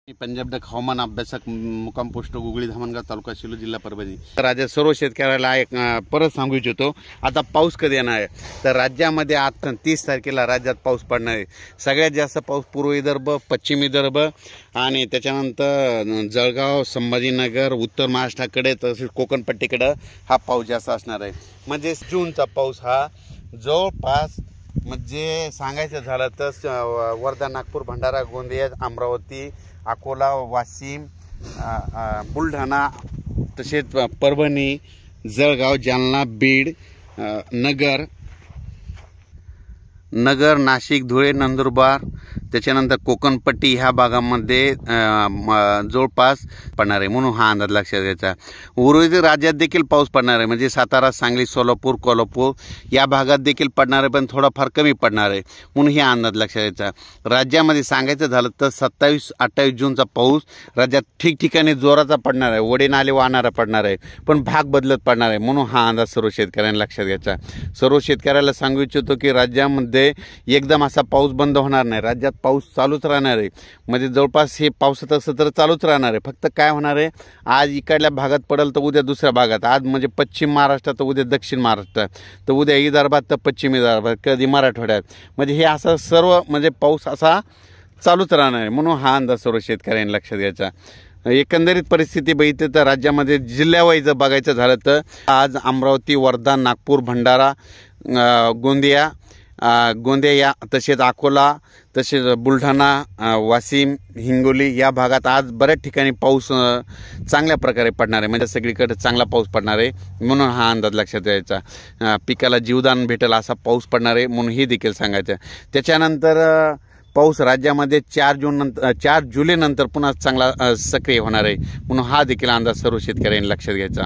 Punjab duck हवामान अभ्यासक मुक्काम पोस्ट गुगळी धामणगाव तालुका शिलो जिल्हा परभणी। राज्यात सर्व शेतकऱ्याला एक परत सांगू इच्छितो, आता पाऊस कधी येणार आहे तर राज्यामध्ये आता 30 तारखेला राज्यात पाऊस पडणार आहे। सगळ्यात जास्त पाऊस पूर्व विदर्भ, पश्चिम विदर्भ आणि त्याच्यानंतर जळगाव, संभाजीनगर, उत्तर महाराष्ट्राकडे तसेच कोकणपट्टीकडे हा पाऊस जास्त असणार आहे। म्हणजे जूनचा पाऊस हा जवळपास म्हणजे सांगायचं झालं तर वर्धा, नागपूर, भंडारा, गोंदिया, अमरावती, अकोला, वाशिम, बुलढाणा तसेच परभणी, जळगाव, जालना, बीड, नगर, नाशिक, धुळे, नंदुरबार त्याच्यानंतर कोकणपट्टी ह्या भागामध्ये जवळपास पडणार आहे, म्हणून हा अंदाज लक्षात घ्यायचा। उर्वरित राज्यात देखील पाऊस पडणार आहे, म्हणजे सातारा, सांगली, सोलापूर, कोल्हापूर या भागात देखील पडणार आहे, पण थोडाफार कमी पडणार आहे, म्हणून हे अंदाज लक्षात घ्यायचा। राज्यामध्ये सांगायचं झालं तर 27-28 जूनचा पाऊस राज्यात ठिकठिकाणी जोराचा पडणार आहे, वडे नाले वाहणारा पडणार आहे, पण भाग बदलत पडणार आहे, म्हणून हा अंदाज सर्व शेतकऱ्यांना लक्षात घ्यायचा। सर्व शेतकऱ्याला सांगू इच्छितो की राज्यामध्ये एकदम असा पाऊस बंद होणार नाही, राज्यात पाऊस चालूच राहणार आहे। म्हणजे जवळपास हे पावसाचं सत्र चालूच राहणार आहे। फक्त काय होणार आहे, आज इकडल्या भागात पडेल तर उद्या दुसऱ्या भागात, आज म्हणजे पश्चिम महाराष्ट्रात तर उद्या दक्षिण महाराष्ट्रात, तर उद्या विदर्भात तर पश्चिम विदर्भात, कधी मराठवाड्यात, म्हणजे हे असं सर्व म्हणजे पाऊस असा चालूच राहणार आहे, म्हणून हा अंदाज सर्व शेतकऱ्यांनी लक्षात घ्यायचा। एकंदरीत परिस्थिती बघितली तर राज्यामध्ये जिल्ह्यावाईज बघायचं झालं तर आज अमरावती, वर्धा, नागपूर, भंडारा, गोंदिया या तसेच अकोला, तसेच बुलढाणा, वाशिम, हिंगोली या भागात आज बऱ्याच ठिकाणी पाऊस चांगल्या प्रकारे पडणार आहे, म्हणजे सगळीकडे चांगला पाऊस पडणार आहे, म्हणून हा अंदाज लक्षात द्यायचा। पिकाला जीवदान भेटेल असा पाऊस पडणार आहे, म्हणून हे देखील सांगायचं। त्याच्यानंतर पाऊस राज्यामध्ये 4 जुलै नंतर पुन्हा चांगला सक्रिय होणार आहे, म्हणून हा देखील अंदाज सर्व शेतकऱ्यांनी लक्षात घ्यायचा।